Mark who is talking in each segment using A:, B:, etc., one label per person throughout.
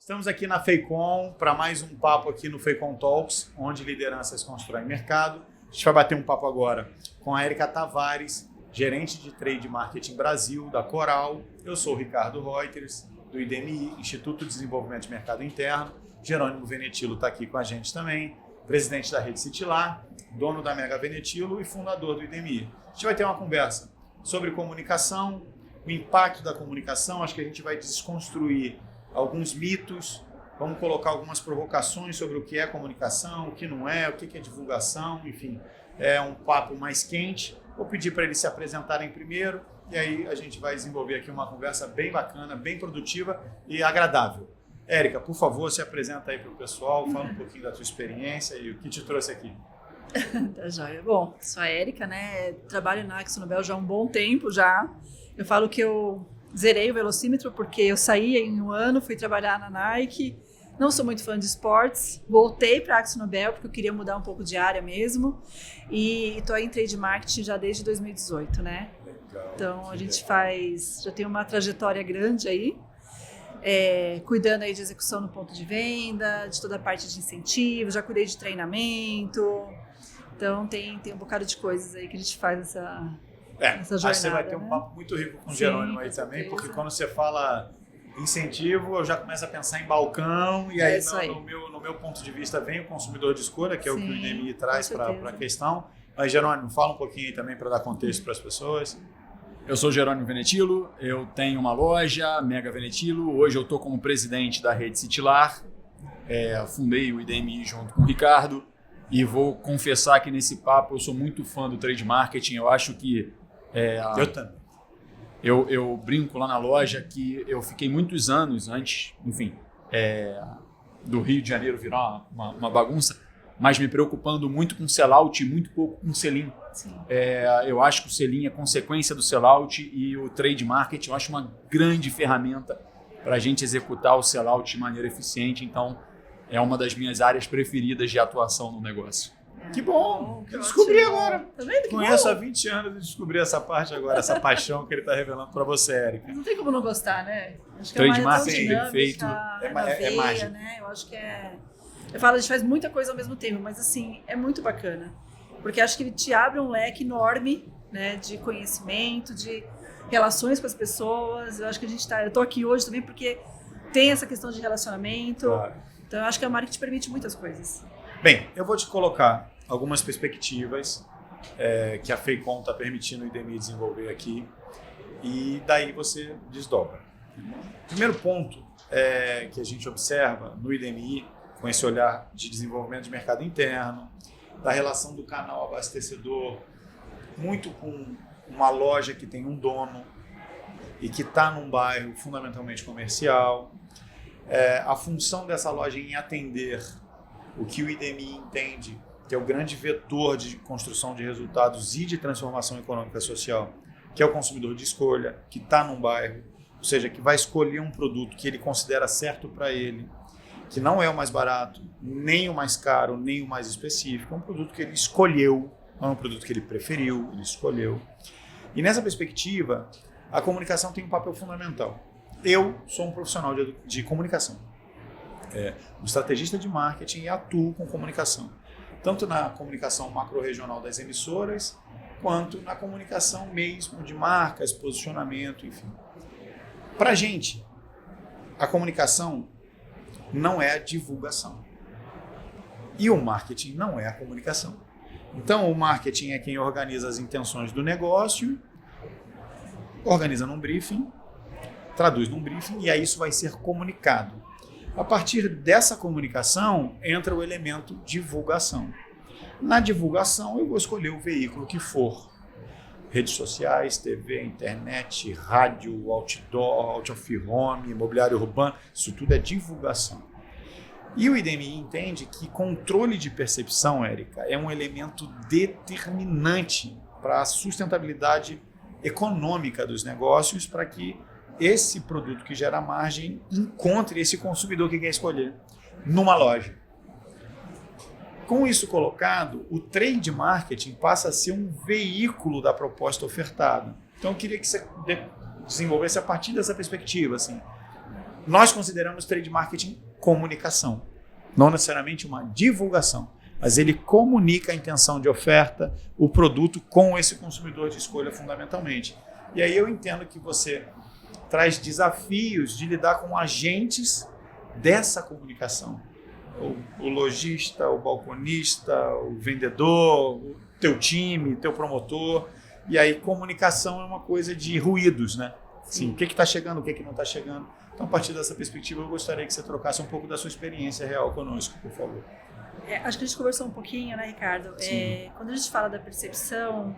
A: Estamos aqui na FEICOM para mais um papo aqui no FEICOM Talks, onde lideranças constroem mercado. A gente vai bater um papo agora com a Érica Tavares, gerente de Trade Marketing Brasil, da Coral. Eu sou o Ricardo Reuters, do IDMI, Instituto de Desenvolvimento de Mercado Interno. Jerônimo Venetilo está aqui com a gente também, presidente da Rede Citilar, dono da Mega Venetilo e fundador do IDMI. A gente vai ter uma conversa sobre comunicação, o impacto da comunicação. Acho que a gente vai desconstruir alguns mitos, vamos colocar algumas provocações sobre o que é comunicação, o que não é, o que é divulgação, enfim, é um papo mais quente. Vou pedir para eles se apresentarem primeiro e aí a gente vai desenvolver aqui uma conversa bem bacana, bem produtiva e agradável. Érica, por favor, se apresenta aí para o pessoal, fala um pouquinho da tua experiência e o que te trouxe aqui.
B: Tá joia. Bom, sou a Érica, né? Trabalho na AkzoNobel já há um bom tempo já. Eu falo que eu zerei o velocímetro porque eu saí em um ano, fui trabalhar na Nike. Não sou muito fã de esportes. Voltei para a AkzoNobel porque eu queria mudar um pouco de área mesmo. E estou em trade marketing já desde 2018, né?
A: Legal,
B: então a gente já tem uma trajetória grande aí. Cuidando aí de execução no ponto de venda, de toda a parte de incentivo, já cuidei de treinamento. Então tem um bocado de coisas aí que a gente faz nessa jornada.
A: Você vai ter um papo muito rico com o Jerônimo aí também, certeza. Porque quando você fala incentivo, eu já começo a pensar em balcão, e aí no meu ponto de vista vem o consumidor de escolha, que é o que o IDMI traz para a questão. Mas, Jerônimo, fala um pouquinho aí também para dar contexto para as pessoas.
C: Eu sou Jerônimo Venetilo, eu tenho uma loja, Mega Venetilo. Hoje eu estou como presidente da Rede Citilar. Fundei o IDMI junto com o Ricardo e vou confessar que nesse papo eu sou muito fã do trade marketing. Eu acho que...
A: eu também.
C: Eu brinco lá na loja que eu fiquei muitos anos antes, enfim, do Rio de Janeiro virar uma bagunça, mas me preocupando muito com sell-out e muito pouco com sell-in. Eu acho que o sell-in é consequência do sell-out e o trade marketing eu acho uma grande ferramenta para a gente executar o sell-out de maneira eficiente. Então, é uma das minhas áreas preferidas de atuação no negócio.
A: Que bom! Eu descobri agora.
B: Tá vendo?
A: Conheço há 20 anos e descobri essa parte agora, essa paixão que ele está revelando para você, Érica.
B: Não tem como não gostar, né? Acho que
C: trade
B: é
C: marketing bem feito.
A: É mágico.
B: Né? Eu acho que Eu falo, a gente faz muita coisa ao mesmo tempo, mas assim, é muito bacana. Porque acho que ele te abre um leque enorme, né, de conhecimento, de relações com as pessoas. Eu acho que eu tô aqui hoje também porque tem essa questão de relacionamento.
A: Claro.
B: Então eu acho que a marketing permite muitas coisas.
A: Bem, eu vou te colocar algumas perspectivas que a FEICOM está permitindo o IDMI desenvolver aqui e daí você desdobra. Primeiro ponto que a gente observa no IDMI, com esse olhar de desenvolvimento de mercado interno, da relação do canal abastecedor, muito com uma loja que tem um dono e que está num bairro fundamentalmente comercial, a função dessa loja em atender o que o IDMI entende que é o grande vetor de construção de resultados e de transformação econômica e social, que é o consumidor de escolha, que está num bairro, ou seja, que vai escolher um produto que ele considera certo para ele, que não é o mais barato, nem o mais caro, nem o mais específico, é um produto que ele escolheu, não é um produto que ele preferiu, ele escolheu. E nessa perspectiva, a comunicação tem um papel fundamental. Eu sou um profissional de comunicação, um estrategista de marketing e atuo com comunicação, tanto na comunicação macro-regional das emissoras, quanto na comunicação mesmo de marcas, posicionamento, enfim. Para a gente, a comunicação não é a divulgação. E o marketing não é a comunicação. Então, o marketing é quem organiza as intenções do negócio, organiza num briefing, traduz num briefing e aí isso vai ser comunicado. A partir dessa comunicação, entra o elemento divulgação. Na divulgação, eu vou escolher o veículo que for. Redes sociais, TV, internet, rádio, outdoor, out of home, imobiliário urbano, isso tudo é divulgação. E o IDMI entende que controle de percepção, Érica, é um elemento determinante para a sustentabilidade econômica dos negócios, para que esse produto que gera margem encontre esse consumidor que quer escolher numa loja. Com isso colocado, o trade marketing passa a ser um veículo da proposta ofertada. Então, eu queria que você desenvolvesse a partir dessa perspectiva. Assim, Nós consideramos trade marketing comunicação, não necessariamente uma divulgação, mas ele comunica a intenção de oferta, o produto com esse consumidor de escolha fundamentalmente. E aí eu entendo que você traz desafios de lidar com agentes dessa comunicação. O lojista, o balconista, o vendedor, o teu time, teu promotor. E aí comunicação é uma coisa de ruídos, né? Assim, o que está chegando, o que não está chegando. Então, a partir dessa perspectiva, eu gostaria que você trocasse um pouco da sua experiência real conosco, por favor.
B: Acho que a gente conversou um pouquinho, né, Ricardo? Quando a gente fala da percepção,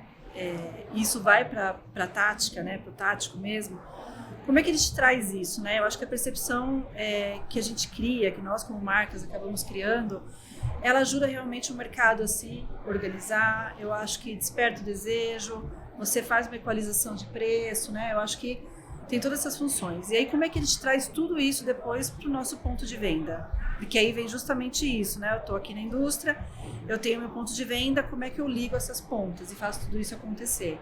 B: isso vai para a tática, né, para o tático mesmo. Como é que a gente traz isso, né? Eu acho que a percepção que a gente cria, que nós como marcas acabamos criando, ela ajuda realmente o mercado a se organizar. Eu acho que desperta o desejo, você faz uma equalização de preço, né? Eu acho que tem todas essas funções. E aí, como é que a gente traz tudo isso depois para o nosso ponto de venda? Porque aí vem justamente isso, né? Eu estou aqui na indústria, eu tenho meu ponto de venda, como é que eu ligo essas pontas e faço tudo isso acontecer?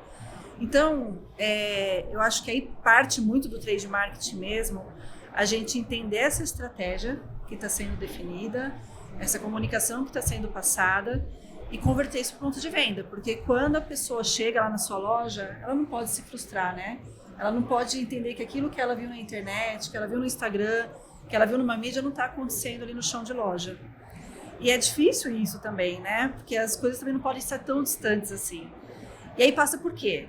B: Então, eu acho que aí parte muito do trade marketing mesmo, a gente entender essa estratégia que está sendo definida, essa comunicação que está sendo passada e converter isso para o ponto de venda. Porque quando a pessoa chega lá na sua loja, ela não pode se frustrar, né? Ela não pode entender que aquilo que ela viu na internet, que ela viu no Instagram, que ela viu numa mídia não está acontecendo ali no chão de loja. E é difícil isso também, né? Porque as coisas também não podem estar tão distantes assim. E aí passa por quê?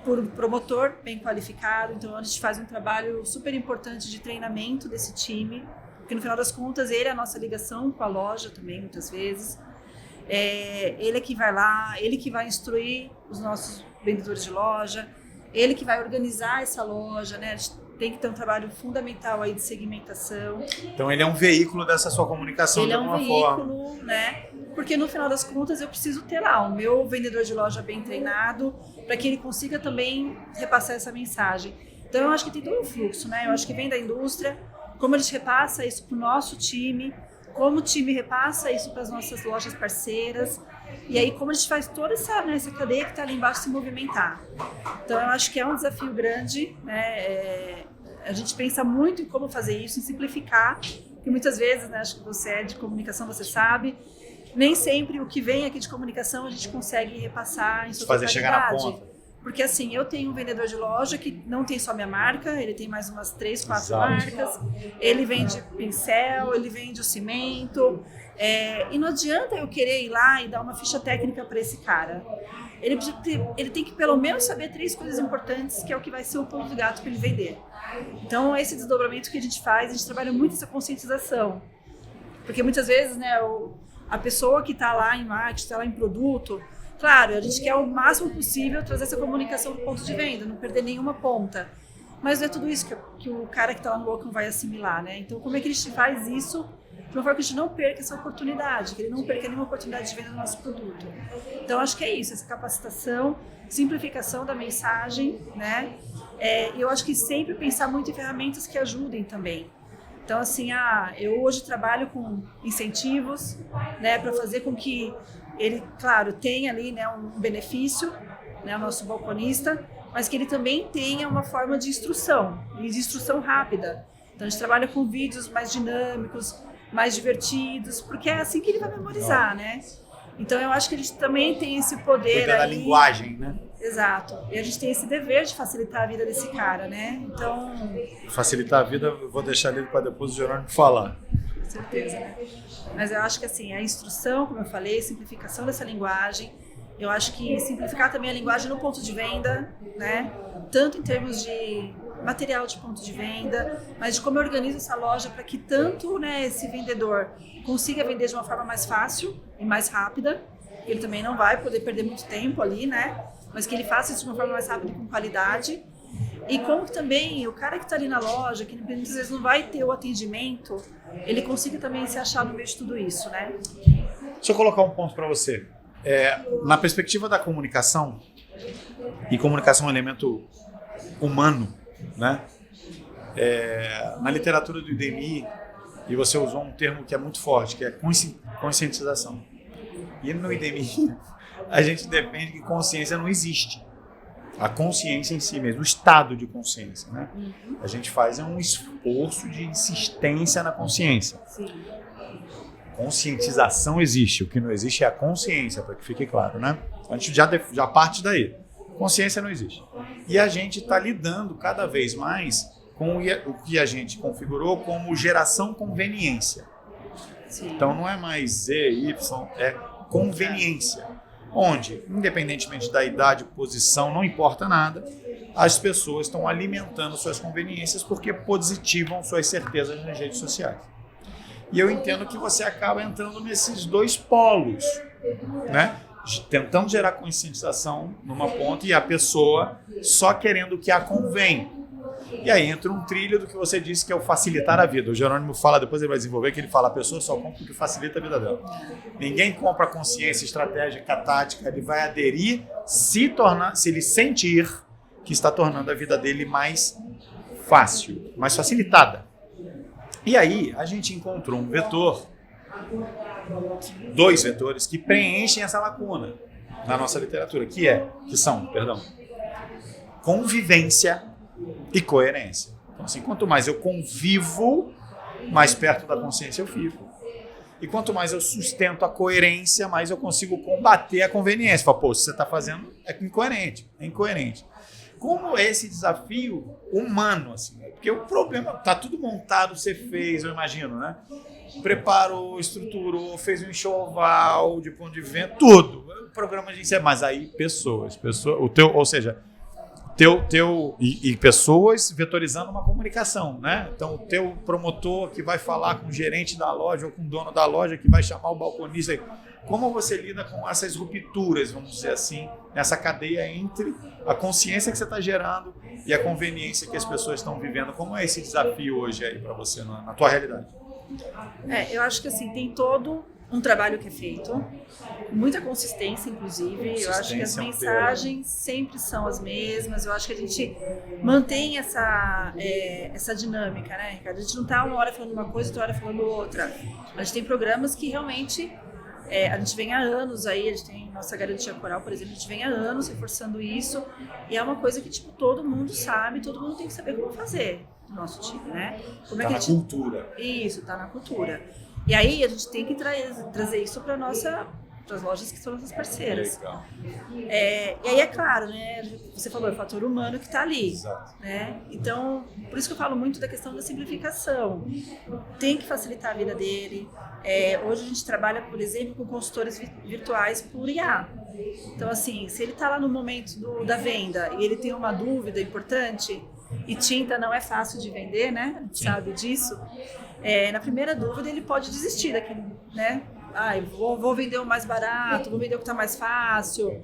B: Por um promotor bem qualificado. Então a gente faz um trabalho super importante de treinamento desse time, porque no final das contas ele é a nossa ligação com a loja também, muitas vezes. Ele é que vai lá, ele que vai instruir os nossos vendedores de loja, ele que vai organizar essa loja, né? A gente tem que ter um trabalho fundamental aí de segmentação.
A: Então ele é um veículo dessa sua comunicação de alguma forma. Ele é um veículo,
B: né? Porque no final das contas eu preciso ter lá o meu vendedor de loja bem treinado para que ele consiga também repassar essa mensagem. Então eu acho que tem todo um fluxo, né? Eu acho que vem da indústria, como a gente repassa isso para o nosso time, como o time repassa isso para as nossas lojas parceiras, e aí como a gente faz toda essa cadeia que está ali embaixo se movimentar. Então eu acho que é um desafio grande, né? A gente pensa muito em como fazer isso, em simplificar, porque muitas vezes, né, acho que você é de comunicação, você sabe, nem sempre o que vem aqui de comunicação a gente consegue repassar em sua
A: fazer
B: totalidade.
A: Chegar na ponta.
B: Porque assim, eu tenho um vendedor de loja que não tem só minha marca, ele tem mais umas 3, 4
A: Exato.
B: marcas, ele vende pincel, ele vende o cimento, e não adianta eu querer ir lá e dar uma ficha técnica para esse cara. Ele tem que pelo menos saber 3 coisas importantes, que é o que vai ser o pulo do gato para ele vender. Então esse desdobramento que a gente faz, a gente trabalha muito essa conscientização. Porque muitas vezes, né, a pessoa que está lá em marketing, está lá em produto, claro, a gente quer o máximo possível trazer essa comunicação para o ponto de venda, não perder nenhuma ponta. Mas não é tudo isso que o cara que está lá no balcão vai assimilar, né? Então, como é que a gente faz isso de uma forma que a gente não perca essa oportunidade, que ele não perca nenhuma oportunidade de venda do nosso produto? Então, acho que é isso, essa capacitação, simplificação da mensagem, né? Eu acho que sempre pensar muito em ferramentas que ajudem também. Então, assim, eu hoje trabalho com incentivos, né, para fazer com que ele, claro, tenha ali, né, um benefício, né, o nosso balconista, mas que ele também tenha uma forma de instrução, e de instrução rápida. Então, a gente trabalha com vídeos mais dinâmicos, mais divertidos, porque é assim que ele vai memorizar, né? Então, eu acho que a gente também tem esse poder
A: da linguagem, né?
B: Exato. E a gente tem esse dever de facilitar a vida desse cara, né? Então...
A: Facilitar a vida, eu vou deixar ele para depois o Jerônimo falar.
B: Com certeza, né? Mas eu acho que assim, a instrução, como eu falei, simplificação dessa linguagem, eu acho que simplificar também a linguagem no ponto de venda, né? Tanto em termos de material de ponto de venda, mas de como eu organizo essa loja para que tanto, né, esse vendedor consiga vender de uma forma mais fácil e mais rápida, ele também não vai poder perder muito tempo ali, né? Mas que ele faça isso de uma forma mais rápida e com qualidade. E como também o cara que está ali na loja, que muitas vezes não vai ter o atendimento, ele consiga também se achar no meio de tudo isso, né?
A: Deixa eu colocar um ponto para você. Na perspectiva da comunicação, e comunicação é um elemento humano, né? Na literatura do IDMI, e você usou um termo que é muito forte, que é conscientização. E no IDMI, a gente defende que consciência não existe. a consciência em si mesmo, o estado de consciência, né? A gente faz um esforço de insistência na consciência.
B: Sim.
A: Conscientização existe, o que não existe é a consciência, para que fique claro, né? A gente já parte daí. Consciência não existe. E a gente está lidando cada vez mais com o que a gente configurou como geração conveniência.
B: Sim.
A: Então não é mais Z, Y, é conveniência. Onde, independentemente da idade, posição, não importa nada, as pessoas estão alimentando suas conveniências porque positivam suas certezas nas redes sociais. E eu entendo que você acaba entrando nesses dois polos, né? Tentando gerar conscientização numa ponta e a pessoa só querendo o que a convém. E aí entra um trilho do que você disse, que é o facilitar a vida. O Jerônimo fala, depois ele vai desenvolver, que ele fala, a pessoa só compra o que facilita a vida dela. Ninguém compra consciência estratégica, tática, ele vai aderir se ele sentir que está tornando a vida dele mais fácil, mais facilitada. E aí a gente encontrou um vetor, dois vetores que preenchem essa lacuna na nossa literatura, que são convivência e coerência. Então, assim, quanto mais eu convivo, mais perto da consciência eu fico. E quanto mais eu sustento a coerência, mais eu consigo combater a conveniência. Fala, pô, se você está fazendo, é incoerente. Como esse desafio humano, assim, né? Porque o problema, tá tudo montado, você fez, eu imagino, né? Preparou, estruturou, fez um enxoval de ponto de vento, tudo. O programa de ensaio, mas aí pessoas, ou seja, pessoas vetorizando uma comunicação, né? Então, o teu promotor que vai falar com o gerente da loja ou com o dono da loja que vai chamar o balconista. Como você lida com essas rupturas, vamos dizer assim, nessa cadeia entre a consciência que você está gerando e a conveniência que as pessoas estão vivendo? Como é esse desafio hoje aí para você, na tua realidade?
B: Eu acho que assim, tem todo um trabalho que é feito, muita consistência, inclusive. Eu acho que as mensagens sempre são as mesmas. Eu acho que a gente mantém essa dinâmica, né, Ricardo? A gente não está uma hora falando uma coisa, outra hora falando outra. A gente tem programas que realmente a gente vem há anos aí, a gente tem nossa garantia coral, por exemplo, a gente vem há anos reforçando isso, e é uma coisa que tipo, todo mundo sabe, todo mundo tem que saber como fazer no nosso time, né? Como
A: na cultura.
B: Isso, tá na cultura. E aí a gente tem que trazer isso para as lojas que são nossas parceiras.
A: Legal.
B: E aí é claro, né? Você falou, é o fator humano que está ali.
A: Exato.
B: Né? Então, por isso que eu falo muito da questão da simplificação. Tem que facilitar a vida dele. Hoje a gente trabalha, por exemplo, com consultores virtuais por IA. Então, assim, se ele está lá no momento da venda e ele tem uma dúvida importante, e tinta não é fácil de vender, né? A gente sabe disso. Na primeira dúvida ele pode desistir daquele, né? Vou vender o mais barato, vou vender o que está mais fácil.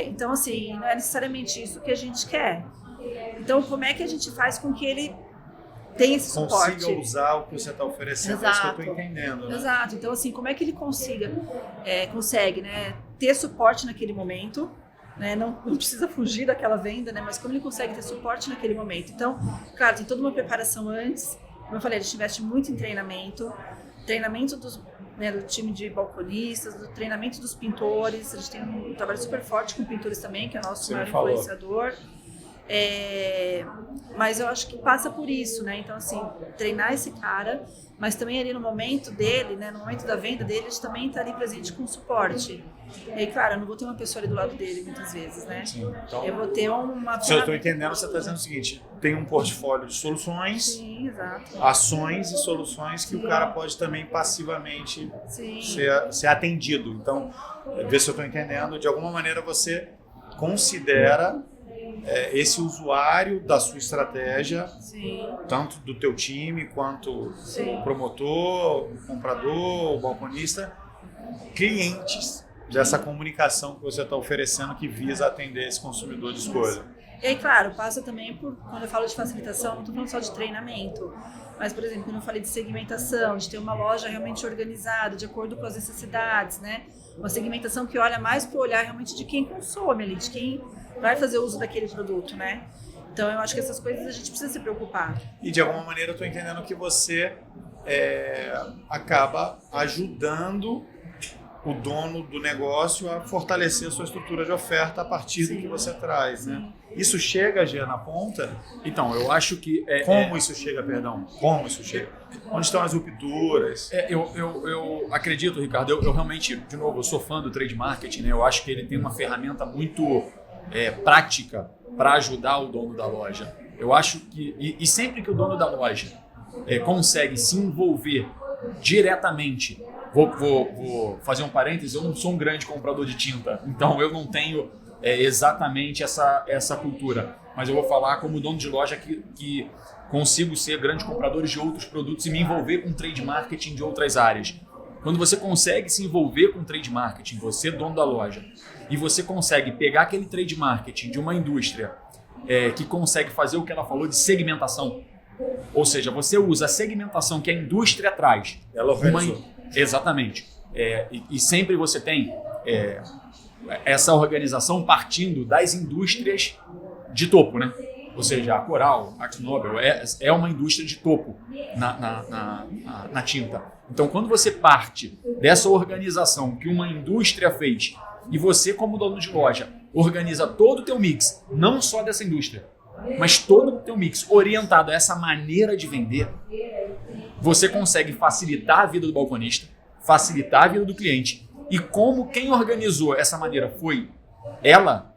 B: Então, assim, não é necessariamente isso que a gente quer. Então, como é que a gente faz com que ele tenha esse suporte?
A: Consiga usar o que você está oferecendo,
B: Exato.
A: É isso que eu estou entendendo. Né?
B: Exato. Então, assim, como é que ele consegue, né, ter suporte naquele momento, né? Não precisa fugir daquela venda, né? Mas como ele consegue ter suporte naquele momento? Então, claro, tem toda uma preparação antes. Como eu falei, a gente investe muito em treinamento do time de balconistas, do treinamento dos pintores. A gente tem um trabalho super forte com pintores também, que é o nosso maior influenciador. Mas eu acho que passa por isso, né? Então, assim, treinar esse cara, mas também ali no momento dele, né? No momento da venda dele, a gente também está ali presente com suporte. E aí, claro, eu não vou ter uma pessoa ali do lado dele muitas vezes, né?
A: Sim, então,
B: eu vou ter uma...
A: Se eu estou entendendo, você está dizendo o seguinte, tem um portfólio de soluções,
B: Sim, exato.
A: ações e soluções que o cara pode também passivamente ser atendido. Então, vê se eu estou entendendo, de alguma maneira você considera esse usuário da sua estratégia,
B: Sim.
A: tanto do teu time quanto o promotor, o comprador, o balconista, clientes dessa comunicação que você está oferecendo que visa atender esse consumidor de escolha.
B: E aí, claro, passa também por, quando eu falo de facilitação, não estou falando só de treinamento, mas, por exemplo, quando eu falei de segmentação, de ter uma loja realmente organizada, de acordo com as necessidades, né? Uma segmentação que olha mais para o olhar realmente de quem consome ali, de quem vai fazer uso daquele produto, né? Então, eu acho que essas coisas a gente precisa se preocupar.
A: E, de alguma maneira, eu estou entendendo que você acaba ajudando o dono do negócio a fortalecer a sua estrutura de oferta a partir do que você traz, né? Isso chega, Gê, na ponta?
C: Então, eu acho que...
A: Como isso chega, perdão? Como isso chega? Onde estão as rupturas?
C: Eu acredito, Ricardo, eu realmente, de novo, eu sou fã do trade marketing, né? Eu acho que ele tem uma ferramenta muito prática para ajudar o dono da loja. Eu acho que... E sempre que o dono da loja consegue se envolver diretamente... Vou fazer um parênteses, eu não sou um grande comprador de tinta, então eu não tenho exatamente essa cultura, mas eu vou falar como dono de loja que consigo ser grande comprador de outros produtos e me envolver com trade marketing de outras áreas. Quando você consegue se envolver com trade marketing, você dono da loja, e você consegue pegar aquele trade marketing de uma indústria que consegue fazer o que ela falou de segmentação, ou seja, você usa a segmentação que a indústria traz.
A: Ela organizou.
C: Exatamente. E sempre você tem essa organização partindo das indústrias de topo, né? Ou seja, a Coral, a AkzoNobel é uma indústria de topo na tinta. Então, quando você parte dessa organização que uma indústria fez e você, como dono de loja, organiza todo o teu mix, não só dessa indústria, mas todo o teu mix orientado a essa maneira de vender, você consegue facilitar a vida do balconista, facilitar a vida do cliente. E como quem organizou essa maneira foi ela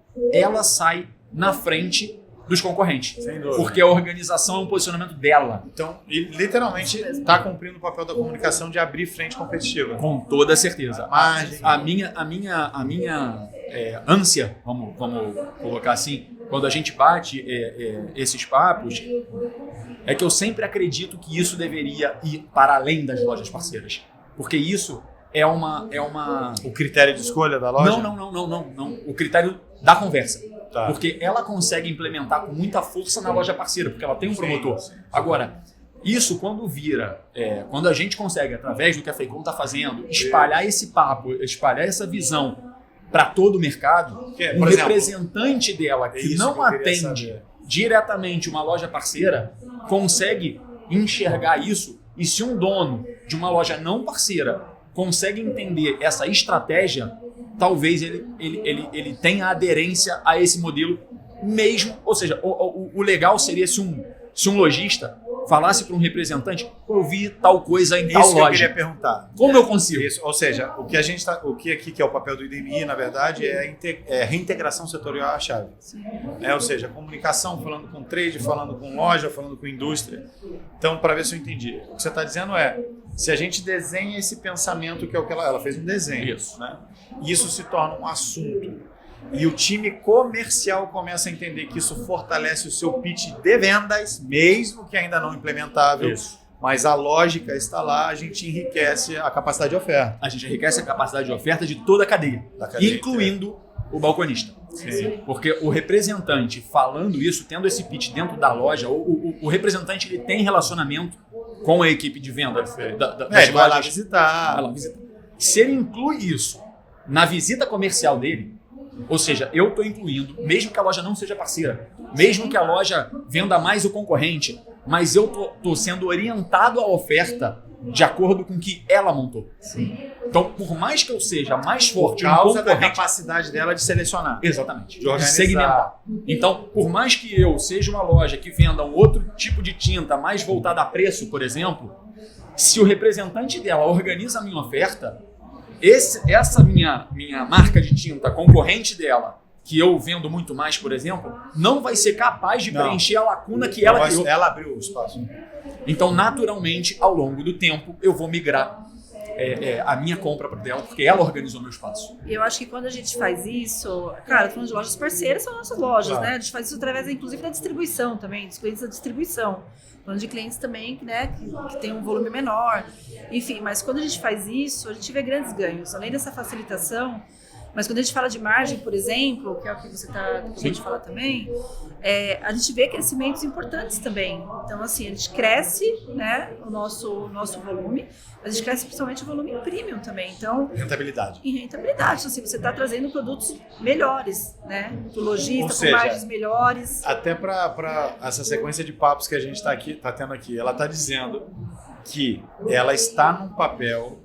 C: sai na frente dos concorrentes.
A: Sem dúvida.
C: Porque a organização é um posicionamento dela.
A: Então, literalmente, está cumprindo o papel da comunicação de abrir frente competitiva.
C: Com toda certeza.
A: Margem.
C: A minha ânsia, vamos colocar assim, quando a gente bate esses papos, é que eu sempre acredito que isso deveria ir para além das lojas parceiras. Porque isso é uma...
A: O critério de escolha da loja?
C: Não. O critério da conversa.
A: Tá.
C: Porque ela consegue implementar com muita força na loja parceira, porque ela tem um promotor.
A: Sim.
C: Agora, isso quando quando a gente consegue, através do que a Feicon está fazendo, espalhar esse papo, espalhar essa visão para todo o mercado, um representante dela que não atende diretamente uma loja parceira consegue enxergar isso. E se um dono de uma loja não parceira consegue entender essa estratégia, talvez ele tenha aderência a esse modelo mesmo. Ou seja, o legal seria se um lojista falasse para um representante: eu vi tal coisa em tal loja.
A: Isso que eu queria perguntar.
C: Como eu consigo?
A: Isso, ou seja, o que aqui que é o papel do IDMI, na verdade, é a reintegração setorial à chave. Ou seja, a comunicação, falando com trade, falando com loja, falando com indústria. Então, para ver se eu entendi, o que você está dizendo se a gente desenha esse pensamento, que é o que ela fez um desenho,
C: Isso.
A: né? Isso se torna um assunto. E o time comercial começa a entender que isso fortalece o seu pitch de vendas, mesmo que ainda não implementável.
C: Isso.
A: Mas a lógica está lá, a gente enriquece a capacidade de oferta.
C: A gente enriquece a capacidade de oferta de toda a cadeia, incluindo o balconista.
A: Sim.
C: Porque o representante falando isso, tendo esse pitch dentro da loja, o representante ele tem relacionamento com a equipe de venda das
A: Ele vai lá visitar.
C: Vai lá visitar. Se ele inclui isso na visita comercial dele, ou seja, eu estou incluindo, mesmo que a loja não seja parceira, mesmo que a loja venda mais o concorrente, mas eu estou sendo orientado à oferta de acordo com o que ela montou.
B: Sim.
C: Então, por mais que eu seja mais forte
A: Por causa
C: no
A: da
C: concorrente,
A: capacidade dela de selecionar.
C: exatamente,
A: De organizar.
C: segmentar. Então, por mais que eu seja uma loja que venda um outro tipo de tinta mais voltada a preço, por exemplo, se o representante dela organiza a minha oferta, essa minha marca de tinta concorrente dela, que eu vendo muito mais, por exemplo, não vai ser capaz de preencher a lacuna que ela criou.
A: Ela abriu o espaço.
C: Então, naturalmente, ao longo do tempo, eu vou migrar a minha compra para dela, porque ela organizou meu espaço.
B: E eu acho que quando a gente faz isso, claro, falando de lojas parceiras, são nossas lojas,
A: Claro.
B: né? A gente faz isso através, inclusive, da distribuição também, dos clientes da distribuição. Falando de clientes também, né, que tem um volume menor. Enfim, mas quando a gente faz isso, a gente vê grandes ganhos. Além dessa facilitação, mas quando a gente fala de margem, por exemplo, que é o que você acabou de falar também, a gente vê crescimentos importantes também. Então, assim, a gente cresce, né, o nosso volume, mas a gente cresce principalmente o volume em premium também. Então,
A: Rentabilidade.
B: em rentabilidade. Então, assim, você está trazendo produtos melhores, né, do lojista,
A: Ou
B: com
A: seja,
B: margens melhores.
A: Até para essa sequência de papos que a gente está tendo aqui, ela está dizendo que ela está num papel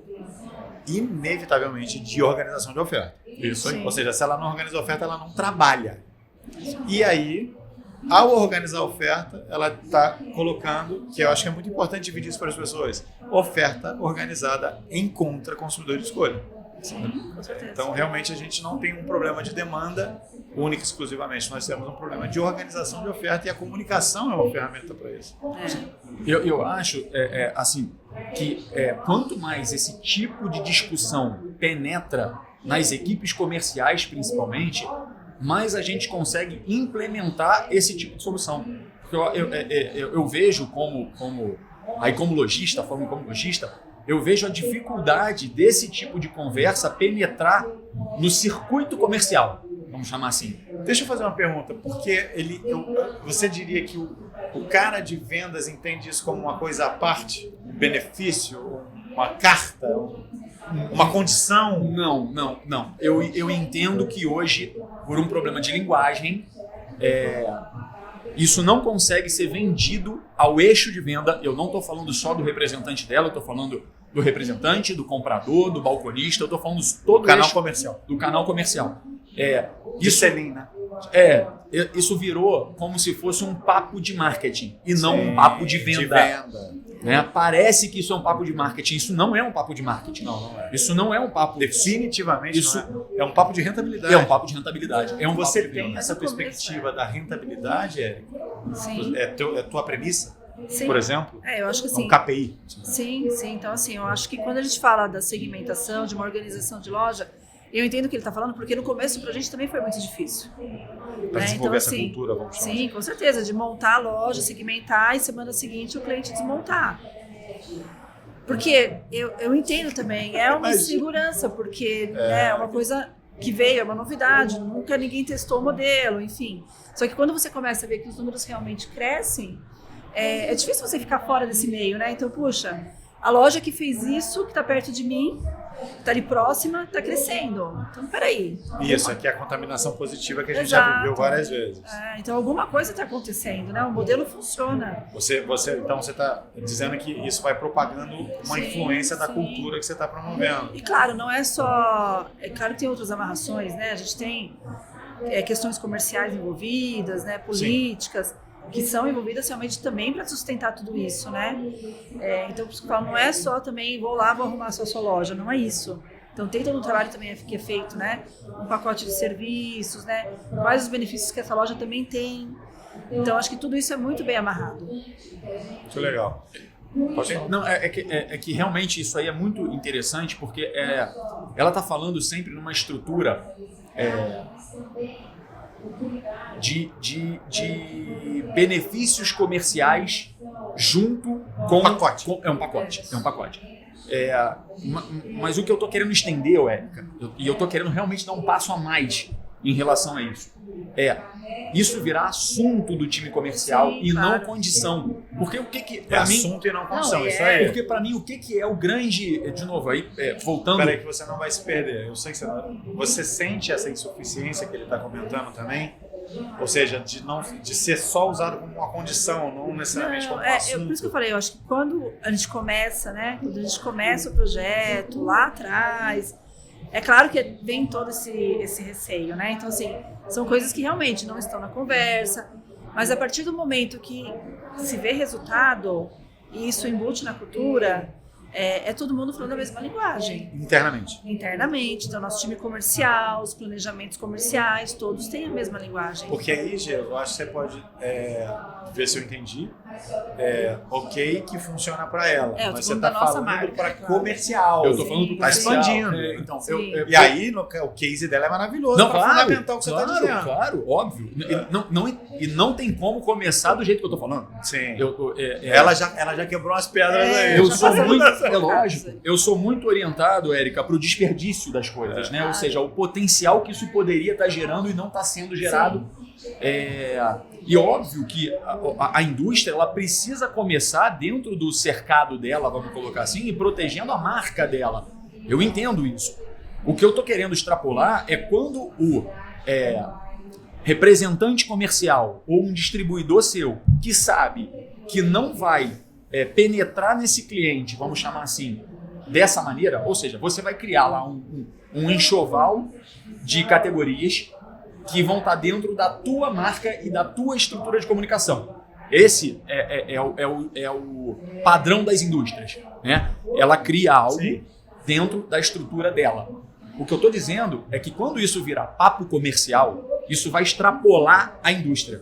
A: inevitavelmente, de organização de oferta.
C: Isso aí.
B: Sim.
A: Ou seja, se ela não organiza a oferta, ela não trabalha. E aí, ao organizar a oferta, ela está colocando, que eu acho que é muito importante dividir isso para as pessoas, oferta organizada encontra consumidor de escolha.
B: Sim, com certeza.
A: Então, realmente, a gente não tem um problema de demanda única e exclusivamente. Nós temos um problema de organização de oferta e a comunicação é uma ferramenta para isso.
C: Eu acho assim, que quanto mais esse tipo de discussão penetra nas equipes comerciais, principalmente, mais a gente consegue implementar esse tipo de solução. Porque eu vejo como lojista, eu vejo a dificuldade desse tipo de conversa penetrar no circuito comercial, vamos chamar assim.
A: Deixa eu fazer uma pergunta, porque você diria que o cara de vendas entende isso como uma coisa à parte? Um benefício, uma carta, uma condição?
C: Não. Eu entendo que hoje, por um problema de linguagem, isso não consegue ser vendido ao eixo de venda. Eu não estou falando só do representante dela, eu estou falando do representante, do comprador, do balconista, eu estou falando de todo o
A: Canal
C: eixo
A: comercial.
C: do canal comercial.
A: Selina.
C: Isso virou como se fosse um papo de marketing e não um papo de venda. Né? Parece que isso é um papo de marketing. Isso não é um papo de marketing.
A: Não é.
C: Isso não é um papo.
A: Definitivamente
C: Isso
A: não é. É um papo de rentabilidade.
C: é um papo de rentabilidade.
A: Você
C: papo de
A: tem
C: venda.
A: essa perspectiva da rentabilidade, Érica?
B: Sim.
A: É tua premissa,
B: Sim.
A: por exemplo?
B: Eu acho que sim.
A: Um KPI.
B: Sim. Então, assim, eu acho que quando a gente fala da segmentação, de uma organização de loja, eu entendo o que ele está falando, porque no começo pra gente também foi muito difícil.
A: Para desenvolver essa
B: assim,
A: cultura, vamos chamar.
B: Sim, com certeza, de montar a loja, segmentar e semana seguinte o cliente desmontar. Porque eu entendo também, é uma insegurança, porque é uma coisa que veio, é uma novidade, nunca ninguém testou o modelo, enfim. Só que quando você começa a ver que os números realmente crescem, é difícil você ficar fora desse meio, né? Então, puxa, a loja que fez isso, que está perto de mim, está ali próxima, está crescendo. Então, peraí.
A: Isso aqui é a contaminação positiva que a gente já viveu várias vezes.
B: Então, alguma coisa está acontecendo, né? O modelo funciona.
A: Então, você está dizendo que isso vai propagando uma influência da cultura que você está promovendo.
B: E, claro, não é só... É claro que tem outras amarrações, né? A gente tem questões comerciais envolvidas, né? Políticas, que são envolvidas realmente também para sustentar tudo isso, né? Então, por isso que eu falo, não é só também vou arrumar só a sua loja, não é isso. Então, tem todo um trabalho também que é feito, né? Um pacote de serviços, né? Quais os benefícios que essa loja também tem. Então, acho que tudo isso é muito bem amarrado.
A: Muito legal.
C: Não, que realmente isso aí é muito interessante, porque ela está falando sempre numa estrutura de benefícios comerciais junto com... É um pacote. Mas o que eu estou querendo estender, Érica, e eu estou querendo realmente dar um passo a mais em relação a isso, isso virar assunto do time comercial.
B: Sim,
C: e
B: claro.
C: não condição. Porque o que
A: Pra mim, assunto e não condição,
B: não,
A: isso aí.
C: Porque para mim o que é o grande... De novo, aí voltando...
A: Peraí que você não vai se perder. Eu sei que você sente essa insuficiência que ele está comentando também? Ou seja, de ser só usado como uma condição, não necessariamente como um assunto.
B: Por isso que eu falei, eu acho que quando a gente começa, né? Quando a gente começa o projeto lá atrás, é claro que vem todo esse receio, né? Então, assim, são coisas que realmente não estão na conversa, mas a partir do momento que se vê resultado, e isso embute na cultura, é todo mundo falando a mesma linguagem. Internamente. Então, nosso time comercial, os planejamentos comerciais, todos têm a mesma linguagem.
A: Porque aí, Gê, eu acho que você pode ver se eu entendi. Ok que funciona para ela, mas você está falando para comercial.
C: Eu estou falando para comercial.
A: Expandindo.
C: Então,
A: e aí, o case dela é maravilhoso.
C: Não,
A: para fundamentar o que você está dizendo.
C: Claro, óbvio. E não tem como começar do jeito que eu estou falando.
A: Sim. Ela já quebrou as pedras aí.
C: Eu sou muito... lógico. Eu sou muito orientado, Érica, para o desperdício das coisas, né? Ou seja, o potencial que isso poderia estar gerando e não está sendo gerado. E óbvio que a indústria ela precisa começar dentro do cercado dela, vamos colocar assim, e protegendo a marca dela. Eu entendo isso. O que eu estou querendo extrapolar é quando o representante comercial ou um distribuidor seu que sabe que não vai penetrar nesse cliente, vamos chamar assim, dessa maneira, ou seja, você vai criar lá um enxoval de categorias que vão estar dentro da tua marca e da tua estrutura de comunicação. Esse é o padrão das indústrias, né? Ela cria algo dentro da estrutura dela. O que eu estou dizendo é que quando isso virar papo comercial, isso vai extrapolar a indústria.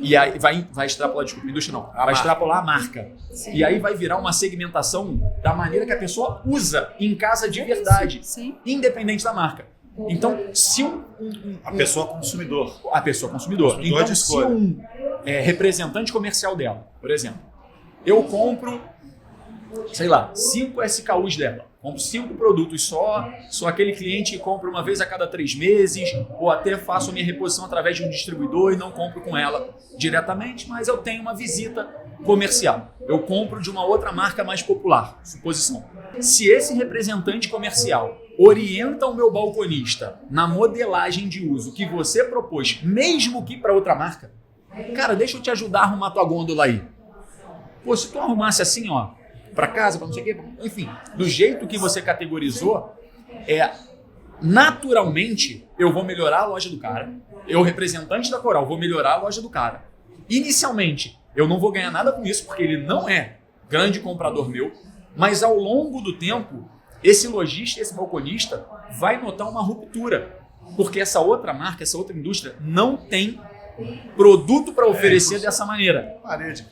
C: E aí vai extrapolar, desculpa, a indústria não, vai extrapolar a marca. Sim. E aí vai virar uma segmentação da maneira que a pessoa usa em casa de verdade, independente da marca. Então, se
A: a pessoa consumidor.
C: A pessoa consumidor. Então, se um representante comercial dela, por exemplo, eu compro, sei lá, 5 SKUs dela, compro 5 produtos sou aquele cliente que compra uma vez a cada 3 meses, ou até faço a minha reposição através de um distribuidor e não compro com ela diretamente, mas eu tenho uma visita comercial. Eu compro de uma outra marca mais popular, suposição. Se esse representante comercial orienta o meu balconista na modelagem de uso que você propôs, mesmo que para outra marca, cara, deixa eu te ajudar a arrumar tua gôndola aí. Pô, se tu arrumasse assim, ó, para casa, para não sei o quê, enfim, do jeito que você categorizou, naturalmente eu vou melhorar a loja do cara, eu, representante da Coral, vou melhorar a loja do cara. Inicialmente, eu não vou ganhar nada com isso, porque ele não é grande comprador meu, mas ao longo do tempo, esse lojista, esse balconista vai notar uma ruptura, porque essa outra marca, essa outra indústria não tem produto para oferecer dessa maneira.
A: Parede.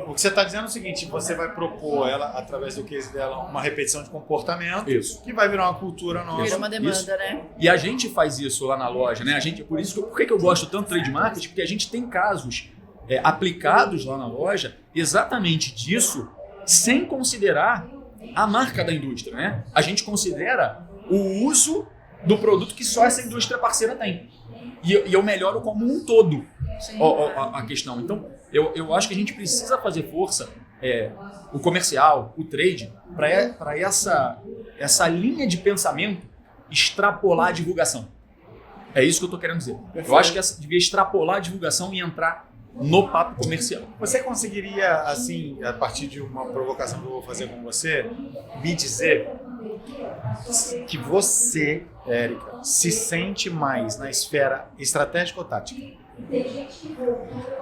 A: O que você está dizendo é o seguinte, você vai propor ela, através do case dela, uma repetição de comportamento, que vai virar uma cultura nossa.
B: Vira uma demanda, né?
C: E a gente faz isso lá na loja, né? Por que eu gosto tanto do trade marketing? Porque a gente tem casos aplicados lá na loja exatamente disso, sem considerar a marca da indústria, né? A gente considera o uso do produto que só essa indústria parceira tem. E eu melhoro como um todo a questão. Então, eu acho que a gente precisa fazer força, o comercial, o trade, para essa linha de pensamento extrapolar a divulgação. É isso que eu estou querendo dizer. Perfeito. Eu acho que essa devia extrapolar a divulgação e entrar no papo comercial.
A: Você conseguiria, assim, a partir de uma provocação que eu vou fazer com você, me dizer que você, Érica, se sente mais na esfera estratégica ou tática?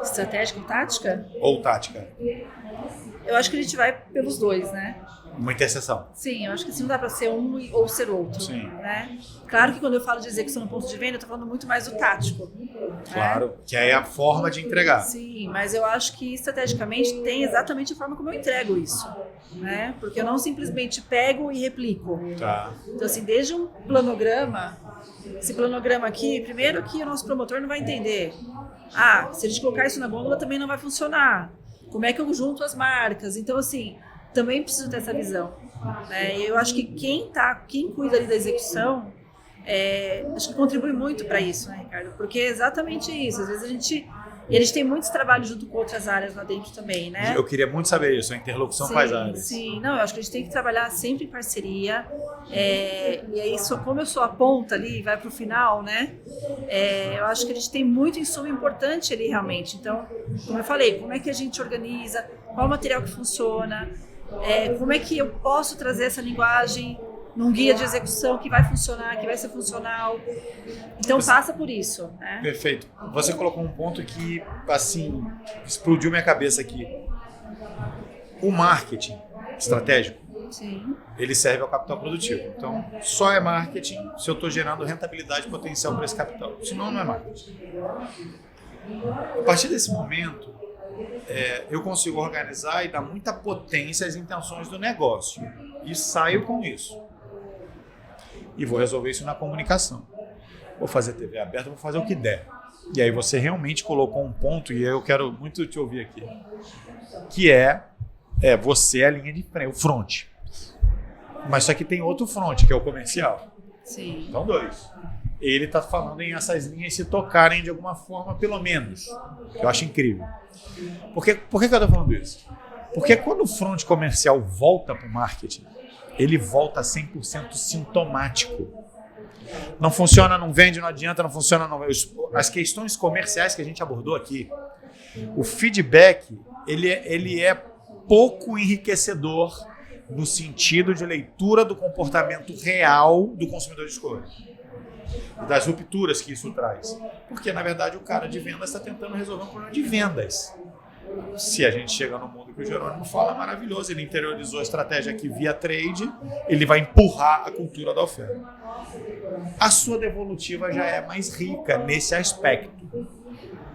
B: Estratégica ou tática?
A: Ou tática?
B: Eu acho que a gente vai pelos dois, né?
A: Uma interseção.
B: Sim, eu acho que assim, não dá para ser um ou ser outro.
A: Sim.
B: Né? Claro que quando eu falo de execução no ponto de venda, eu estou falando muito mais do tático.
A: Claro,
B: né?
A: Que é a forma de entregar.
B: Sim, mas eu acho que estrategicamente tem exatamente a forma como eu entrego isso. Né? Porque eu não simplesmente pego e replico.
A: Tá.
B: Então, assim, desde um planograma, esse planograma aqui, primeiro que o nosso promotor não vai entender. Se a gente colocar isso na gôndola também não vai funcionar. Como é que eu junto as marcas? Então, assim, também preciso ter essa visão. Né? Eu acho que quem cuida ali da execução, acho que contribui muito para isso, né, Ricardo? Porque é exatamente isso. Às vezes eles têm muitos trabalhos junto com outras áreas lá dentro também, né?
A: Eu queria muito saber isso, a interlocução com as áreas.
B: Sim, não, eu acho que a gente tem que trabalhar sempre em parceria. E aí, como eu sou a ponta ali, vai para o final, né? Eu acho que a gente tem muito insumo importante ali realmente. Então, como eu falei, como é que a gente organiza, qual material que funciona, como é que eu posso trazer essa linguagem num guia de execução que vai funcionar, que vai ser funcional. Então passa por isso. Né?
A: Perfeito. Você colocou um ponto que, assim, explodiu minha cabeça aqui. O marketing estratégico,
B: sim,
A: ele serve ao capital produtivo. Então, só é marketing se eu estou gerando rentabilidade potencial para esse capital. Senão, não é marketing. A partir desse momento, eu consigo organizar e dar muita potência às intenções do negócio. E saio com isso. E vou resolver isso na comunicação. Vou fazer TV aberta, vou fazer o que der. E aí você realmente colocou um ponto, e eu quero muito te ouvir aqui, que você é a linha de frente, o front. Mas só que tem outro front, que é o comercial.
B: Sim.
A: Então, 2. Ele está falando em essas linhas se tocarem de alguma forma, pelo menos. Eu acho incrível. Por que eu estou falando isso? Porque quando o front comercial volta para o marketing, ele volta 100% sintomático. Não funciona, não vende, não adianta, não funciona, não... As questões comerciais que a gente abordou aqui, o feedback, ele é pouco enriquecedor no sentido de leitura do comportamento real do consumidor de escolha. Das rupturas que isso traz. Porque, na verdade, o cara de vendas está tentando resolver um problema de vendas. Se a gente chega no mundo que o Jerônimo fala, maravilhoso, ele interiorizou a estratégia aqui via trade, ele vai empurrar a cultura da oferta. A sua devolutiva já é mais rica nesse aspecto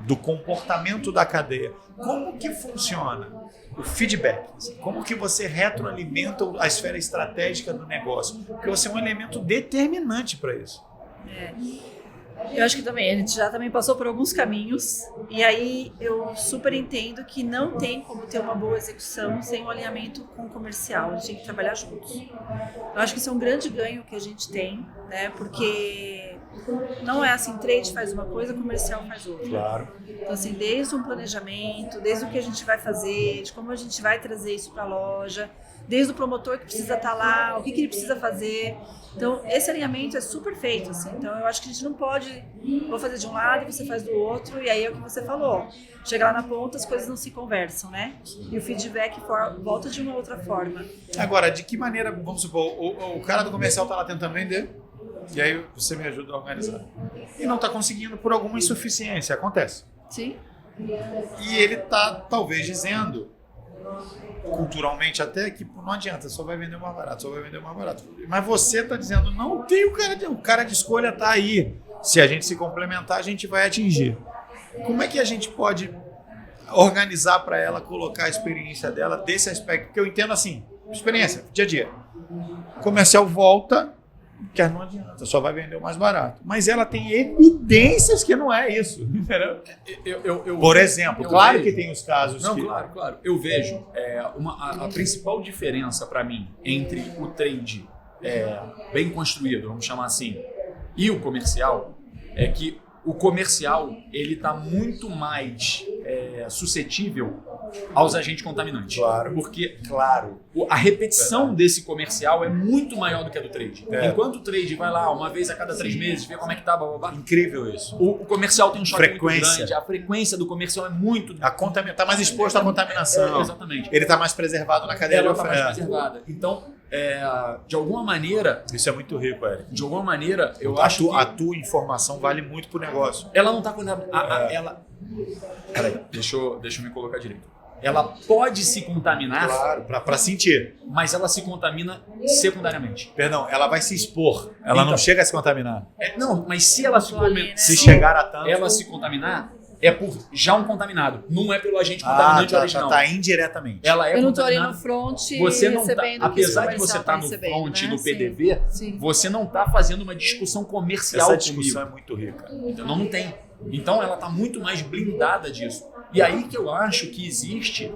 A: do comportamento da cadeia. Como que funciona o feedback? Como que você retroalimenta a esfera estratégica do negócio? Porque você é um elemento determinante para isso.
B: Eu acho que também, a gente já também passou por alguns caminhos e aí eu super entendo que não tem como ter uma boa execução sem um alinhamento com o comercial, a gente tem que trabalhar juntos. Eu acho que isso é um grande ganho que a gente tem, né? Porque não é assim, trade faz uma coisa, comercial faz outra.
A: Claro.
B: Então assim, desde um planejamento, desde o que a gente vai fazer, de como a gente vai trazer isso para a loja, desde o promotor que precisa estar lá, o que ele precisa fazer. Então, esse alinhamento é super feito, assim. Então, eu acho que a gente não pode, vou fazer de um lado e você faz do outro, e aí é o que você falou. Chega lá na ponta, as coisas não se conversam, né? E o feedback volta de uma outra forma.
A: Agora, de que maneira, vamos supor, o cara do comercial está lá tentando vender, e aí você me ajuda a organizar. E não está conseguindo por alguma insuficiência, acontece.
B: Sim.
A: E ele está, talvez, dizendo, culturalmente até, que não adianta, só vai vender mais barato, só vai vender mais barato. Mas você está dizendo, não tem o cara de escolha está aí. Se a gente se complementar, a gente vai atingir. Como é que a gente pode organizar para ela, colocar a experiência dela desse aspecto? Porque eu entendo assim, experiência, dia a dia. O comercial volta, que não adianta, só vai vender o mais barato. Mas ela tem evidências que não é isso. Por exemplo, claro que tem os casos
C: não,
A: que...
C: Claro. Eu vejo a principal diferença para mim entre o trade bem construído, vamos chamar assim, e o comercial, é que o comercial ele está muito mais suscetível aos agentes contaminantes.
A: Claro.
C: Porque a repetição desse comercial é muito maior do que a do trade. Enquanto o trade vai lá uma vez a cada 3 meses, vê como é que tá, blá, blá, blá.
A: Incrível isso.
C: O comercial tem um choque muito
A: Frequência.
C: grande. A frequência do comercial é muito...
A: Está mais exposto à contaminação.
C: Exatamente.
A: Ele está mais preservado na cadeia de
C: Ela está mais
A: oferta.
C: preservada. Então, de alguma maneira...
A: Isso é muito rico, Eric.
C: De alguma maneira, eu acho que...
A: A tua informação vale muito pro negócio.
C: Ela não está ela... Peraí, deixa eu me colocar direito. Ela pode se contaminar...
A: Claro, para sentir.
C: Mas ela se contamina secundariamente.
A: Perdão, ela vai se expor. Ela não chega a se contaminar.
C: Não, mas se ela
A: se chegar a tanto...
C: Ela se contaminar... É por já um contaminado, não é pelo agente contaminante original.
A: Tá indiretamente.
C: Ela é
B: eu não estou ali
C: contaminada.
B: no front
C: Você não
B: recebendo
C: tá,
B: o que
C: apesar
B: esse
C: de você
B: comercial
C: estar no
B: recebendo,
C: front,
B: né?
C: no PDV,
B: Sim.
C: você não está fazendo uma discussão comercial
A: Essa discussão
C: comigo.
A: é muito rica.
C: Então, não tem. Então ela está muito mais blindada disso. E aí que eu acho que existe,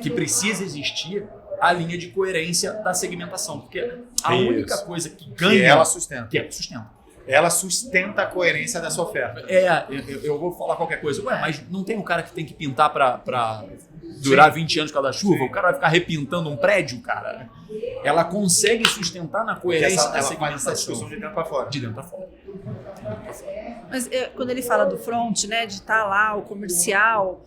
C: que precisa existir a linha de coerência da segmentação. Porque a única coisa que ganha...
A: Que ela sustenta.
C: Que ela sustenta.
A: Ela sustenta a coerência dessa oferta.
C: Eu vou falar qualquer coisa. Ué, mas não tem um cara que tem que pintar pra durar 20 anos cada chuva?
A: Sim.
C: O cara vai ficar repintando um prédio, cara? Ela consegue sustentar na coerência da segmentação.
A: Faz essa discussão de dentro para fora.
C: De dentro pra fora.
B: Mas quando ele fala do front, né, de estar lá, o comercial...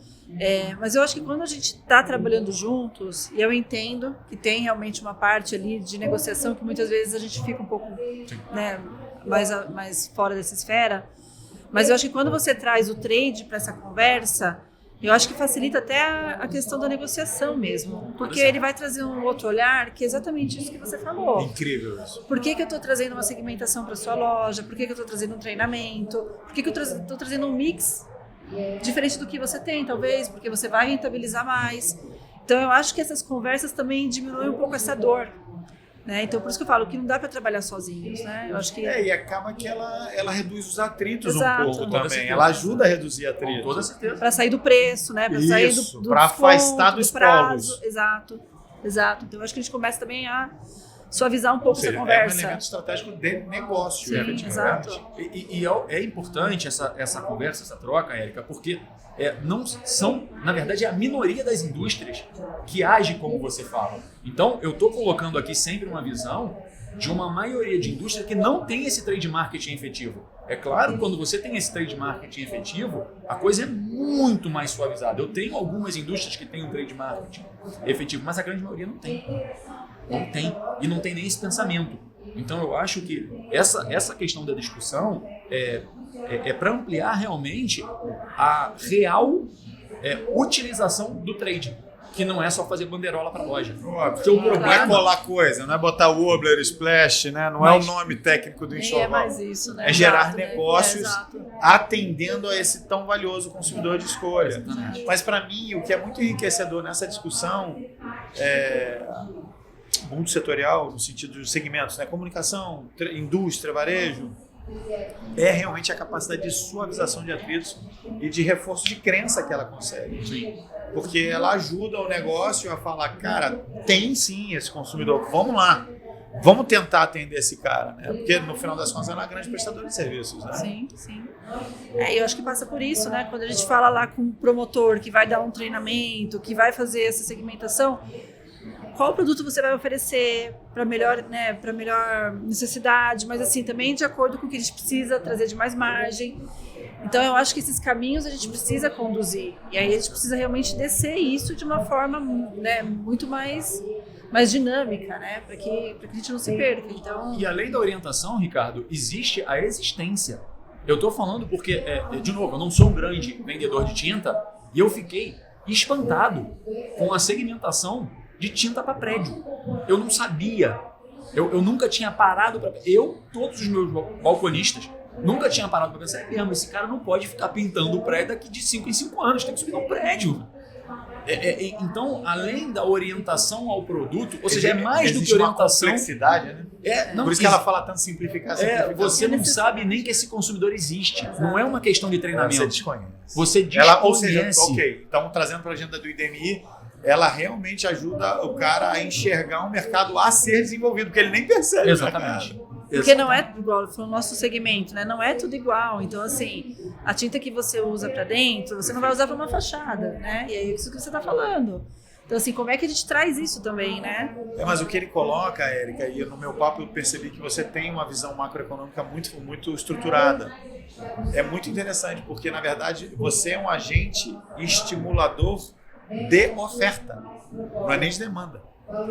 B: mas eu acho que quando a gente está trabalhando juntos, e eu entendo que tem realmente uma parte ali de negociação que muitas vezes a gente fica um pouco, né, mais fora dessa esfera, mas eu acho que quando você traz o trade para essa conversa, eu acho que facilita até a questão da negociação mesmo, porque ele vai trazer um outro olhar, que é exatamente isso que você falou.
A: Incrível isso.
B: Por que eu estou trazendo uma segmentação para sua loja? Por que eu estou trazendo um treinamento? Por que eu estou trazendo um mix diferente do que você tem, talvez, porque você vai rentabilizar mais. Então, eu acho que essas conversas também diminuem um pouco essa dor. Né? Então, por isso que eu falo que não dá para trabalhar sozinhos. Né? Eu acho que...
A: E acaba que ela reduz os atritos
B: Exato.
A: um pouco também.
C: Certeza.
A: Ela ajuda a reduzir atritos.
C: Com toda certeza.
B: Para sair do preço, né? Para sair do
A: para afastar dos
B: prazo.
A: polos.
B: Exato. Então, eu acho que a gente começa também a suavizar um pouco essa
A: É
B: conversa.
A: um elemento estratégico de negócio.
B: Sim, exato.
C: E é importante essa conversa, essa troca, Érica, porque não são, na verdade, é a minoria das indústrias que age como você fala. Então, eu estou colocando aqui sempre uma visão de uma maioria de indústria que não tem esse trade marketing efetivo. É claro, quando você tem esse trade marketing efetivo, a coisa é muito mais suavizada. Eu tenho algumas indústrias que têm um trade marketing efetivo, mas a grande maioria não tem. Não tem. E não tem nem esse pensamento. Então eu acho que essa questão da discussão é para ampliar realmente a real utilização do trade, que não é só fazer bandeirola para loja. Porque o
A: Não é
C: problema
A: colar coisa, não é botar Wobbler, Splash, né? Não é o nome técnico do enxoval.
B: É mais isso, né?
A: É gerar
B: Exato, né?
A: negócios
B: Exato.
A: atendendo a esse tão valioso consumidor de escolha.
C: Exatamente.
A: Mas para mim, o que é muito enriquecedor nessa discussão multissetorial, no sentido dos segmentos, né? Comunicação, indústria, varejo, é realmente a capacidade de suavização de atritos e de reforço de crença que ela consegue.
C: Sim.
A: Porque ela ajuda o negócio a falar, cara, tem sim esse consumidor, vamos lá, vamos tentar atender esse cara, né? Porque no final das contas ela é uma grande prestadora de serviços, né?
B: Sim, sim. Eu acho que passa por isso, né? Quando a gente fala lá com um promotor que vai dar um treinamento, que vai fazer essa segmentação, qual produto você vai oferecer para melhor, né, para melhor necessidade, mas assim, também de acordo com o que a gente precisa trazer de mais margem. Então eu acho que esses caminhos a gente precisa conduzir. E aí a gente precisa realmente descer isso de uma forma, né, muito mais dinâmica, né, para que a gente não se perca. Então...
C: E além da orientação, Ricardo, existe a existência. Eu estou falando porque, de novo, eu não sou um grande vendedor de tinta e eu fiquei espantado com a segmentação de tinta para prédio. Eu não sabia. Eu nunca tinha parado para... todos os meus balconistas, nunca tinha parado para pensar, mesmo, esse cara não pode ficar pintando o prédio daqui de 5 em 5 anos, tem que subir no prédio. Então, além da orientação ao produto, ou seja, é mais do que orientação...
A: complexidade, né? Por isso que ela fala tanto simplificar.
C: Você não sabe nem que esse consumidor existe. Exato. Não é uma questão de treinamento.
A: Você desconhece.
C: Você desconhece.
A: Ou seja, ok, estamos trazendo para a agenda do IDMI, ela realmente ajuda o cara a enxergar um mercado a ser desenvolvido, porque ele nem percebe.
C: Exatamente.
B: Porque não é igual, foi o nosso segmento, né? Não é tudo igual. Então, assim, a tinta que você usa para dentro, você não vai usar para uma fachada, né? E é isso que você está falando. Então, assim, como é que a gente traz isso também, né?
A: Mas o que ele coloca, Érica, e no meu papo eu percebi que você tem uma visão macroeconômica muito, muito estruturada. É muito interessante, porque, na verdade, você é um agente estimulador de oferta, não é nem de demanda.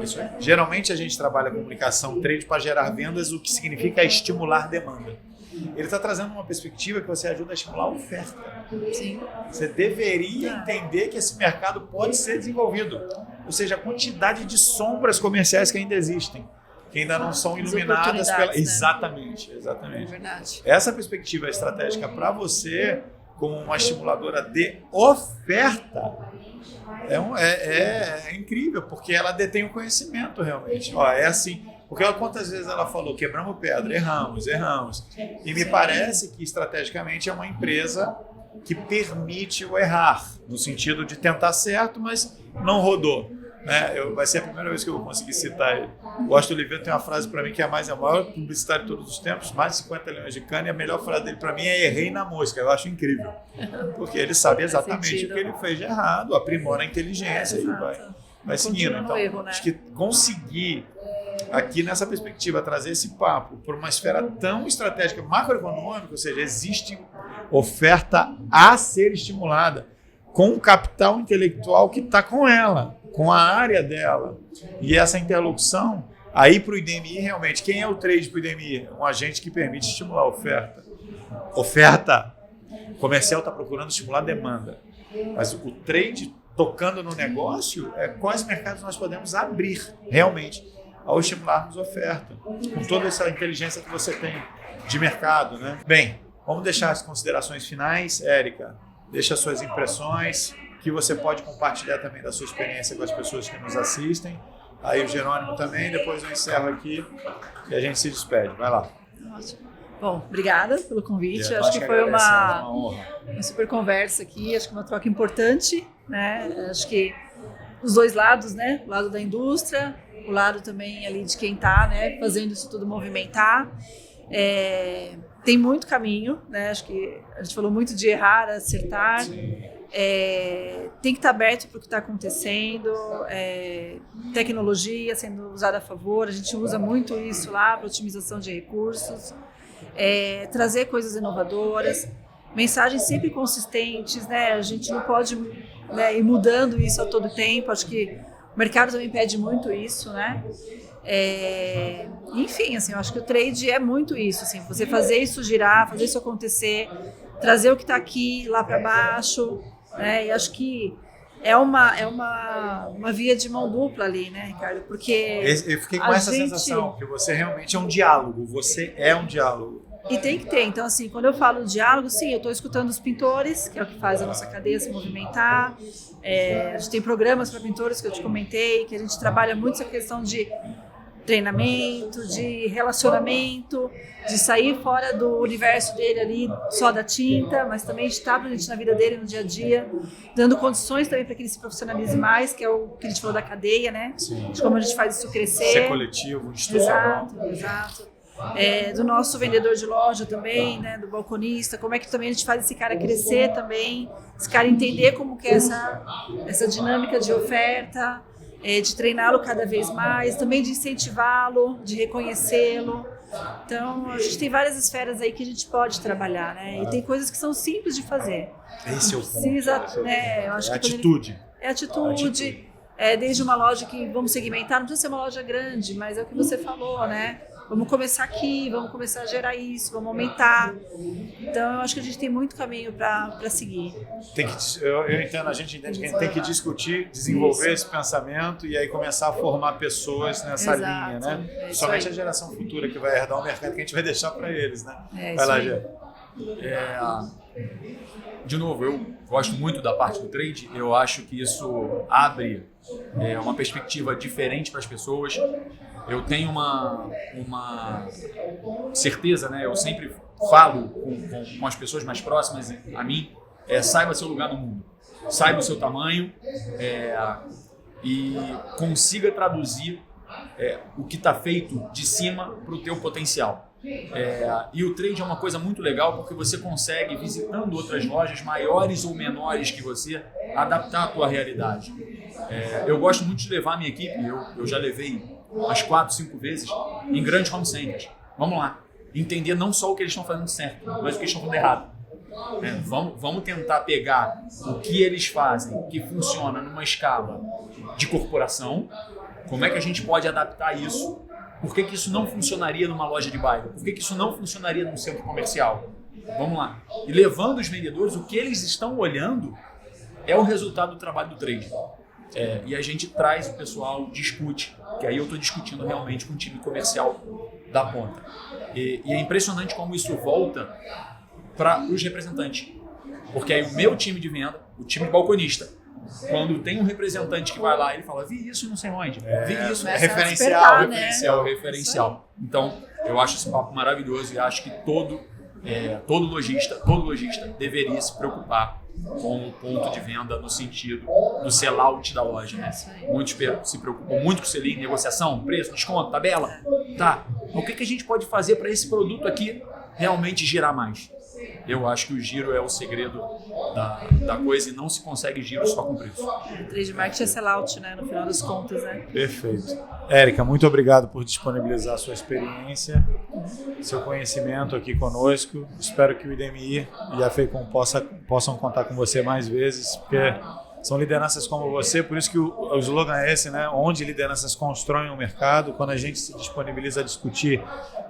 A: Isso é. Geralmente a gente trabalha comunicação, trade para gerar vendas, o que significa estimular demanda. Ele está trazendo uma perspectiva que você ajuda a estimular a oferta.
B: Sim.
A: Você deveria entender que esse mercado pode ser desenvolvido. Ou seja, a quantidade de sombras comerciais que ainda existem, que ainda não são iluminadas pela...
B: Né?
A: Exatamente.
B: É verdade.
A: Essa perspectiva estratégica para você, como uma estimuladora de oferta, é incrível, porque ela detém o conhecimento realmente. É assim, porque quantas vezes ela falou, quebramos pedra, erramos. E me parece que estrategicamente é uma empresa que permite o errar, no sentido de tentar certo, mas não rodou. Né? Vai ser a primeira vez que eu vou conseguir citar ele. O Austin Oliveira tem uma frase para mim que é a maior publicitária de todos os tempos, mais de 50 leões de cana, e a melhor frase dele para mim é errei na mosca. Eu acho incrível, porque ele sabe exatamente o que ele fez de errado, aprimora a inteligência e vai seguindo. Então,
B: erro, né?
A: acho que conseguir aqui nessa perspectiva trazer esse papo por uma esfera tão estratégica macroeconômica, ou seja, existe oferta a ser estimulada com o capital intelectual que está com ela, com a área dela. E essa interlocução, aí para o IDMI, realmente, quem é o trade para o IDMI? Um agente que permite estimular a oferta. Oferta. O comercial está procurando estimular a demanda. Mas o trade, tocando no negócio, quais mercados nós podemos abrir, realmente, ao estimularmos a oferta. Com toda essa inteligência que você tem de mercado, né? Bem, vamos deixar as considerações finais. Érica, deixa as suas impressões, que você pode compartilhar também da sua experiência com as pessoas que nos assistem. Aí o Jerônimo também, depois eu encerro aqui e a gente se despede. Vai lá.
B: Ótimo. Bom, obrigada pelo convite. Acho que foi uma super conversa aqui, acho que uma troca importante, né? Acho que os dois lados, né? O lado da indústria, o lado também ali de quem está, né, fazendo isso tudo movimentar. Tem muito caminho, né? Acho que a gente falou muito de errar, acertar. tem que estar aberto para o que está acontecendo, tecnologia sendo usada a favor, a gente usa muito isso lá para otimização de recursos, trazer coisas inovadoras, mensagens sempre consistentes, né? A gente não pode, né, ir mudando isso a todo tempo, acho que o mercado também pede muito isso, né? Enfim, assim, eu acho que o trade é muito isso, assim, você fazer isso girar, fazer isso acontecer, trazer o que está aqui lá para baixo, né? E acho que é uma via de mão dupla ali, né, Ricardo? Porque
A: eu fiquei com essa sensação, que você realmente é um diálogo, você é um diálogo.
B: E tem que ter. Então, assim, quando eu falo diálogo, sim, eu estou escutando os pintores, que é o que faz a nossa cadeia se movimentar. A gente tem programas para pintores que eu te comentei, que a gente trabalha muito essa questão de treinamento, de relacionamento, de sair fora do universo dele ali, só da tinta, mas também de estar presente na vida dele no dia a dia, dando condições também para que ele se profissionalize mais, que é o que a gente falou da cadeia, né?
A: Sim.
B: De como a gente faz isso crescer.
A: Ser coletivo, institucional.
B: Exato. Do nosso vendedor de loja também, né, do balconista, como é que também a gente faz esse cara crescer também, esse cara entender como que é essa dinâmica de oferta, de treiná-lo cada vez mais, também de incentivá-lo, de reconhecê-lo. Então, a gente tem várias esferas aí que a gente pode trabalhar, né? E tem coisas que são simples de fazer.
A: Esse é o
B: precisa,
A: ponto.
B: né? Eu acho que
A: atitude.
B: Atitude. Desde uma loja que vamos segmentar, não precisa ser uma loja grande, mas é o que você falou, né? Vamos começar aqui, vamos começar a gerar isso, vamos aumentar. Então, eu acho que a gente tem muito caminho para seguir.
A: Eu entendo, a gente entende que a gente tem que discutir, desenvolver esse pensamento e aí começar a formar pessoas nessa linha, né? Somente a geração futura que vai herdar o mercado que a gente vai deixar para eles, né? Vai lá, Gê.
C: De novo, eu gosto muito da parte do trade, eu acho que isso abre uma perspectiva diferente para as pessoas. Eu tenho uma certeza, né? Eu sempre falo com as pessoas mais próximas a mim, saiba seu lugar no mundo, saiba o seu tamanho e consiga traduzir o que está feito de cima para o teu potencial. E o trade é uma coisa muito legal porque você consegue, visitando outras lojas maiores ou menores que você, adaptar a tua realidade. Eu gosto muito de levar a minha equipe, eu já levei umas 4, 5 vezes em grandes home centers. Vamos lá, entender não só o que eles estão fazendo certo, mas o que eles estão fazendo errado. Vamos tentar pegar o que eles fazem que funciona numa escala de corporação, como é que a gente pode adaptar isso. Por que isso não funcionaria numa loja de bairro? Por que isso não funcionaria num centro comercial? Vamos lá. E levando os vendedores, o que eles estão olhando é o resultado do trabalho do trade. E a gente traz o pessoal, discute, que aí eu estou discutindo realmente com o time comercial da ponta. E é impressionante como isso volta para os representantes. Porque aí o meu time de venda, o time balconista, quando tem um representante que vai lá, ele fala, vi isso não sei onde, vi isso,
A: referencial,
B: né?
C: referencial. Então, eu acho esse papo maravilhoso e acho que todo lojista deveria se preocupar com o ponto de venda no sentido do sell-out da loja, né? Muitos se preocupam muito com o sell-in, negociação, preço, desconto, tabela. Tá, o que a gente pode fazer para esse produto aqui realmente girar mais? Eu acho que o giro é o segredo da coisa e não se consegue giro só com preço.
B: Trade marketing é sell-out, né? No final das contas, né?
A: Perfeito. Érica, muito obrigado por disponibilizar a sua experiência, seu conhecimento aqui conosco. Espero que o IDMI e a FEICOM possam contar com você mais vezes, porque são lideranças como você, por isso que o slogan é esse, né? Onde lideranças constroem o mercado. Quando a gente se disponibiliza a discutir,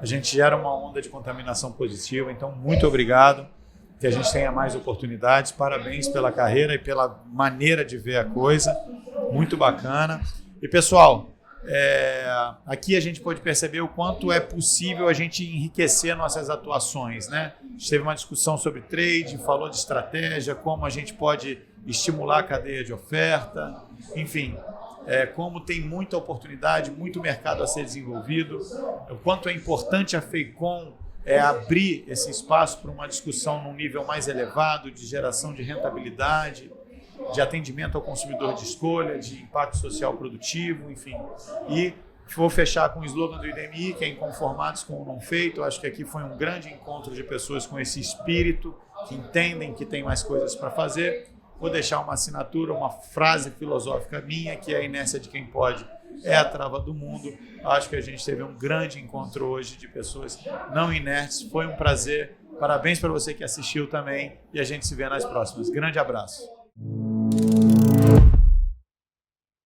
A: a gente gera uma onda de contaminação positiva. Então, muito obrigado, que a gente tenha mais oportunidades. Parabéns pela carreira e pela maneira de ver a coisa. Muito bacana. E, pessoal, aqui a gente pode perceber o quanto é possível a gente enriquecer nossas atuações, né? A gente teve uma discussão sobre trade, falou de estratégia, como a gente pode estimular a cadeia de oferta, enfim, como tem muita oportunidade, muito mercado a ser desenvolvido, o quanto é importante a FEICOM abrir esse espaço para uma discussão num nível mais elevado, de geração de rentabilidade, de atendimento ao consumidor de escolha, de impacto social produtivo, enfim. E vou fechar com o slogan do IDMI, que é inconformados com o não feito. Eu acho que aqui foi um grande encontro de pessoas com esse espírito, que entendem que tem mais coisas para fazer. vou deixar uma assinatura, uma frase filosófica minha, que é a inércia de quem pode é a trava do mundo. Acho que a gente teve um grande encontro hoje de pessoas não inertes. Foi um prazer. Parabéns para você que assistiu também e a gente se vê nas próximas. Grande abraço.